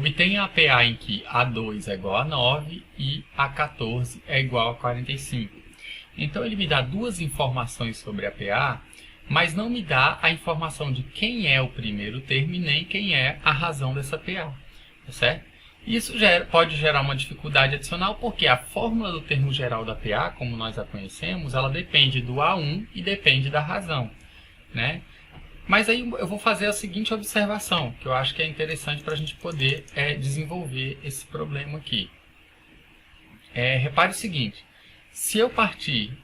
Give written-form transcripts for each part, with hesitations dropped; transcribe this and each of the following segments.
Obtenha a PA em que A2 é igual a 9 e A14 é igual a 45. Então ele me dá duas informações sobre a PA, mas não me dá a informação de quem é o primeiro termo e nem quem é a razão dessa PA, tá certo? Isso pode gerar uma dificuldade adicional, porque a fórmula do termo geral da PA, como nós a conhecemos, ela depende do A1 e depende da razão, né? Mas aí eu vou fazer a seguinte observação, que eu acho que é interessante para a gente poder desenvolver esse problema aqui. Repare o seguinte, se eu partir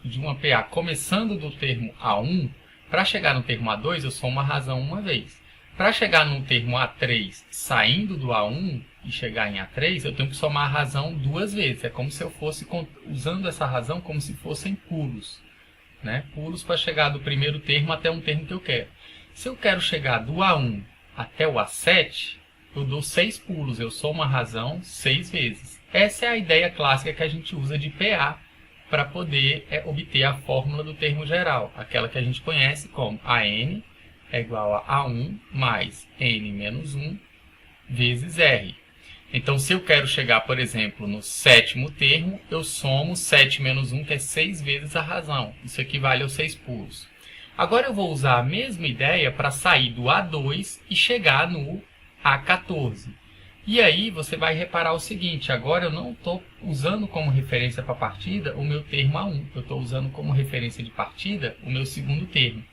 de uma PA começando do termo A1, para chegar no termo A2 eu somo a razão uma vez. Para chegar no termo A3 saindo do A1 e chegar em A3, eu tenho que somar a razão duas vezes. É como se eu fosse usando essa razão como se fossem pulos, né? Pulos para chegar do primeiro termo até um termo que eu quero. Se eu quero chegar do A1 até o A7, eu dou 6 pulos, eu somo a razão 6 vezes. Essa é a ideia clássica que a gente usa de PA para poder obter a fórmula do termo geral, aquela que a gente conhece como AN é igual a A1 mais N menos 1 vezes R. Então, se eu quero chegar, por exemplo, no sétimo termo, eu somo 7 menos 1, que é 6 vezes a razão. Isso equivale aos 6 pulos. Agora eu vou usar a mesma ideia para sair do A2 e chegar no A14. E aí você vai reparar o seguinte, agora eu não estou usando como referência para a partida o meu termo A1, eu estou usando como referência de partida o meu segundo termo.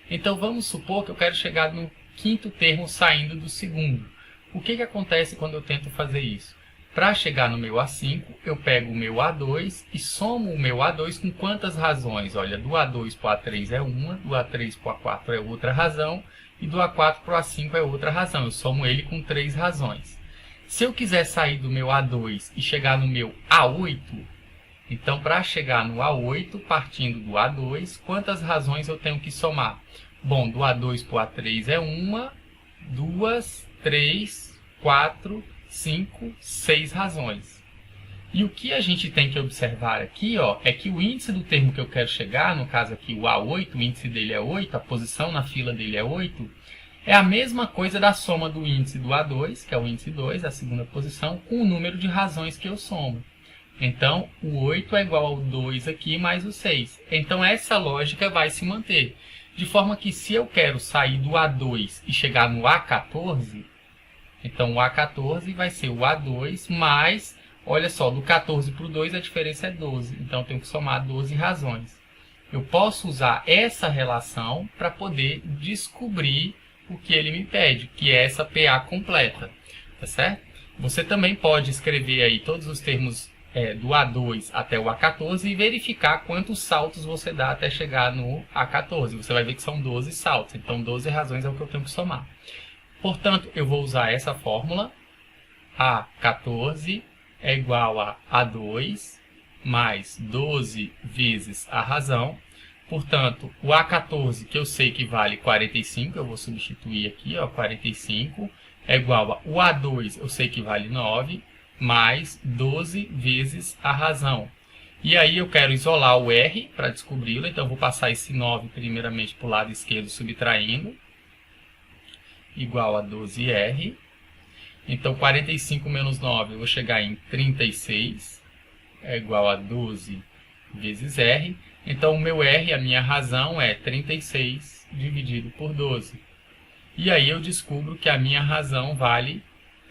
Então vamos supor que eu quero chegar no quinto termo saindo do segundo. O que acontece quando eu tento fazer isso? Para chegar no meu A5, eu pego o meu A2 e somo o meu A2 com quantas razões? Olha, do A2 para o A3 é uma, do A3 para o A4 é outra razão, e do A4 para o A5 é outra razão. Eu somo ele com 3 razões. Se eu quiser sair do meu A2 e chegar no meu A8, então para chegar no A8, partindo do A2, quantas razões eu tenho que somar? Bom, do A2 para o A3 é uma, 2, 3, 4, 5, 6 razões. E o que a gente tem que observar aqui, ó, é que o índice do termo que eu quero chegar, no caso aqui o A8, o índice dele é 8, a posição na fila dele é 8, é a mesma coisa da soma do índice do A2, que é o índice 2, a segunda posição, com o número de razões que eu somo. Então, o 8 é igual ao 2 aqui mais o 6. Então, essa lógica vai se manter. De forma que se eu quero sair do A2 e chegar no A14, então o A14 vai ser o A2 mais, olha só, do 14 para o 2 a diferença é 12. Então eu tenho que somar 12 razões. Eu posso usar essa relação para poder descobrir o que ele me pede, que é essa PA completa. Tá certo? Você também pode escrever aí todos os termos do A2 até o A14 e verificar quantos saltos você dá até chegar no A14. Você vai ver que são 12 saltos, então 12 razões é o que eu tenho que somar. Portanto, eu vou usar essa fórmula, A14 é igual a A2 mais 12 vezes a razão. Portanto, o A14, que eu sei que vale 45, eu vou substituir aqui, ó, 45, é igual a o A2, eu sei que vale 9, mais 12 vezes a razão. E aí eu quero isolar o R para descobri-lo, então eu vou passar esse 9 primeiramente para o lado esquerdo subtraindo, igual a 12R. Então 45 menos 9 eu vou chegar em 36, é igual a 12 vezes R. Então o meu R, a minha razão, é 36 dividido por 12. E aí eu descubro que a minha razão vale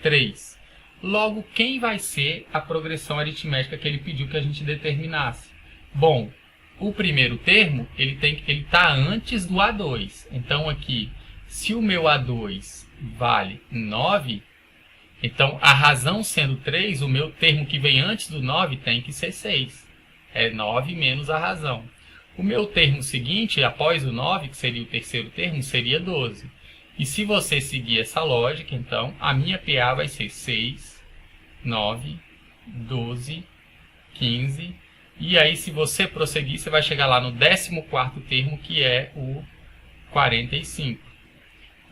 3. Logo, quem vai ser a progressão aritmética que ele pediu que a gente determinasse? Bom, o primeiro termo ele está antes do A2. Então aqui, se o meu A2 vale 9, então a razão sendo 3, o meu termo que vem antes do 9 tem que ser 6. É 9 menos a razão. O meu termo seguinte, após o 9, que seria o terceiro termo, seria 12. E se você seguir essa lógica, então, a minha PA vai ser 6, 9, 12, 15. E aí, se você prosseguir, você vai chegar lá no 14º termo, que é o 45.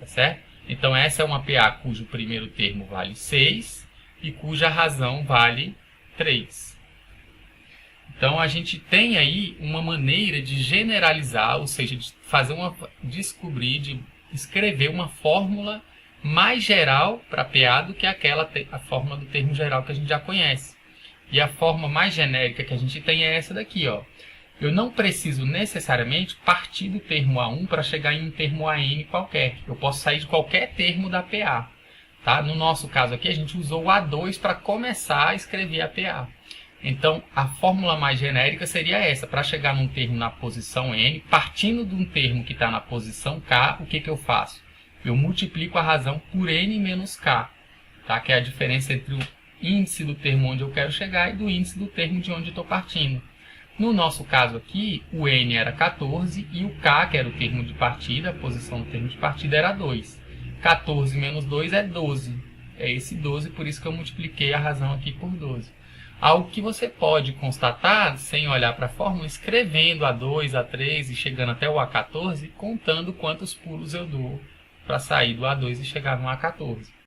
Tá certo? Então, essa é uma PA cujo primeiro termo vale 6 e cuja razão vale 3. Então, a gente tem aí uma maneira de generalizar, ou seja, de fazer de escrever uma fórmula mais geral para PA do que a fórmula do termo geral que a gente já conhece. E a forma mais genérica que a gente tem é essa daqui, ó. Eu não preciso necessariamente partir do termo A1 para chegar em um termo AN qualquer. Eu posso sair de qualquer termo da PA. Tá? No nosso caso aqui, a gente usou o A2 para começar a escrever a PA. Então, a fórmula mais genérica seria essa. Para chegar num termo na posição N, partindo de um termo que está na posição K, o que eu faço? Eu multiplico a razão por N menos K, tá? Que é a diferença entre o índice do termo onde eu quero chegar e do índice do termo de onde eu estou partindo. No nosso caso aqui, o N era 14 e o K, que era o termo de partida, a posição do termo de partida, era 2. 14 menos 2 é 12. É esse 12, por isso que eu multipliquei a razão aqui por 12. Algo que você pode constatar, sem olhar para a fórmula, escrevendo A2, A3 e chegando até o A14, contando quantos pulos eu dou para sair do A2 e chegar no A14.